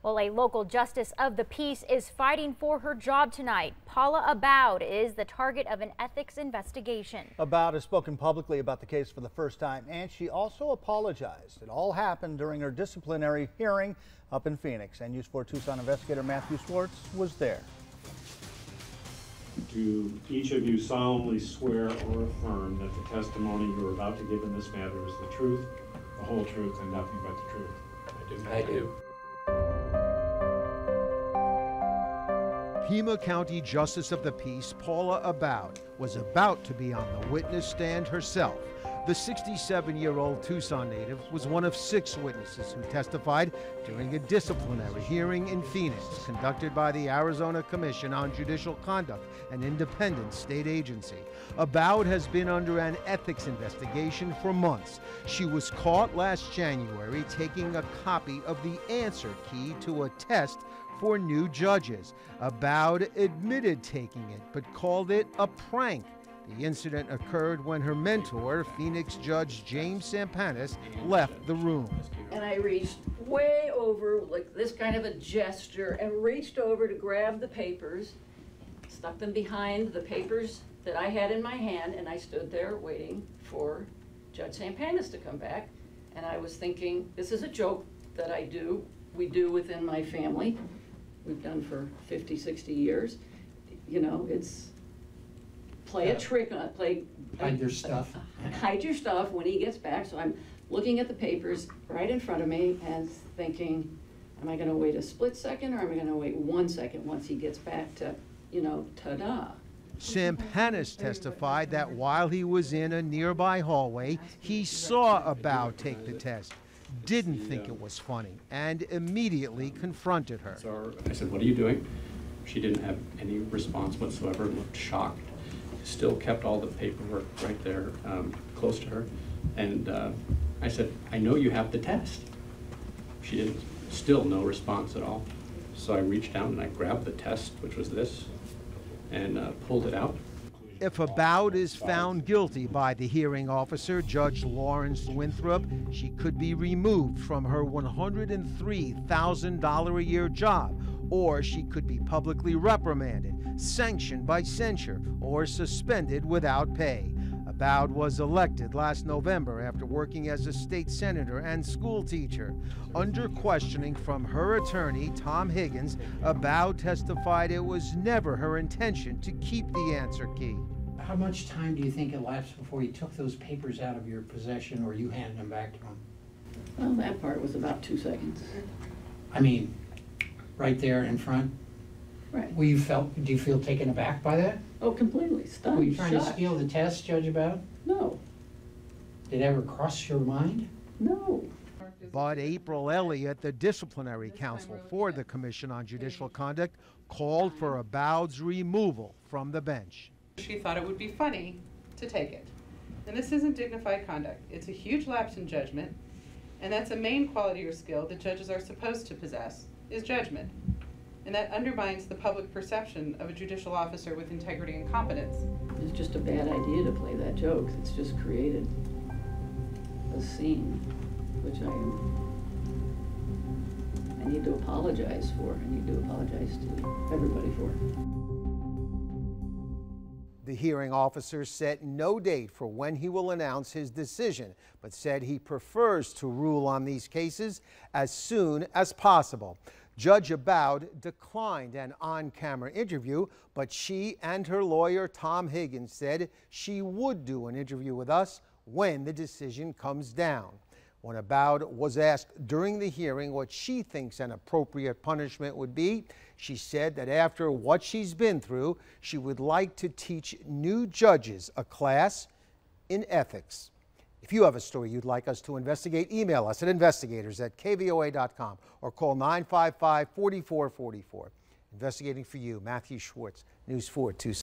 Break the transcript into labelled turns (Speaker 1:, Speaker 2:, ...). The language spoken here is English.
Speaker 1: Well, a local justice of the peace is fighting for her job tonight. Paula Aboud is the target of an ethics investigation.
Speaker 2: Aboud has spoken publicly about the case for the first time, and she also apologized. It all happened during her disciplinary hearing up in Phoenix. N4 Tucson investigator Matthew Schwartz was there.
Speaker 3: Do each of you solemnly swear or affirm that the testimony you are about to give in this matter is the truth, the whole truth, and nothing but the truth?
Speaker 4: I do.
Speaker 5: Pima County Justice of the Peace Paula Aboud was about to be on the witness stand herself. The 67-year-old Tucson native was one of 6 witnesses who testified during a disciplinary hearing in Phoenix conducted by the Arizona Commission on Judicial Conduct, an independent state agency. Aboud has been under an ethics investigation for months. She was caught last January taking a copy of the answer key to a test for new judges. Aboud admitted taking it, but called it a prank. The incident occurred when her mentor, Phoenix Judge James Sampanis, left the room.
Speaker 6: And I reached way over, like this kind of a gesture, and reached over to grab the papers, stuck them behind the papers that I had in my hand, and I stood there waiting for Judge Sampanis to come back. And I was thinking, this is a joke that we do within my family. We've done for 50, 60 years. You know, it's play a trick on
Speaker 4: Hide your stuff.
Speaker 6: Hide your stuff when he gets back. So I'm looking at the papers right in front of me and thinking, am I going to wait a split second, or am I going to wait 1 second once he gets back to, you know, ta-da?
Speaker 5: Sampanis testified that while he was in a nearby hallway, he saw Aboud take the test, didn't think it was funny, and immediately confronted her.
Speaker 7: So I said, "What are you doing?" She didn't have any response whatsoever, looked shocked, still kept all the paperwork right there close to her. And I said, "I know you have the test." She didn't, still no response at all. So I reached down and I grabbed the test, which was this, and pulled it out.
Speaker 5: If Aboud is found guilty by the hearing officer, Judge Lawrence Winthrop, she could be removed from her $103,000 a year job, or she could be publicly reprimanded, sanctioned by censure, or suspended without pay. Aboud was elected last November after working as a state senator and school teacher. Under questioning from her attorney, Tom Higgins, Aboud testified it was never her intention to keep the answer key.
Speaker 4: How much time do you think elapsed before you took those papers out of your possession or you handed them back to him?
Speaker 6: Well, that part was about 2 seconds.
Speaker 4: I mean, right there in front?
Speaker 6: Right.
Speaker 4: Do you feel taken aback by that?
Speaker 6: Oh, completely stunned.
Speaker 4: Were you trying to
Speaker 6: shocked.
Speaker 4: steal the test, Judge Aboud?
Speaker 6: No.
Speaker 4: Did it ever cross your mind?
Speaker 6: No.
Speaker 5: But April Elliott, the disciplinary counsel for the Commission on Judicial Conduct, called for Aboud's removal from the bench.
Speaker 8: She thought it would be funny to take it. And this isn't dignified conduct. It's a huge lapse in judgment, and that's a main quality or skill that judges are supposed to possess, is judgment. And that undermines the public perception of a judicial officer with integrity and competence.
Speaker 6: It's just a bad idea to play that joke. It's just created a scene, which I need to apologize for. I need to apologize to everybody for.
Speaker 5: The hearing officer set no date for when he will announce his decision, but said he prefers to rule on these cases as soon as possible. Judge Aboud declined an on-camera interview, but she and her lawyer, Tom Higgins, said she would do an interview with us when the decision comes down. When Aboud was asked during the hearing what she thinks an appropriate punishment would be, she said that after what she's been through, she would like to teach new judges a class in ethics. If you have a story you'd like us to investigate, email us at investigators@kvoa.com or call 955-4444. Investigating for you, Matthew Schwartz, News 4 Tucson.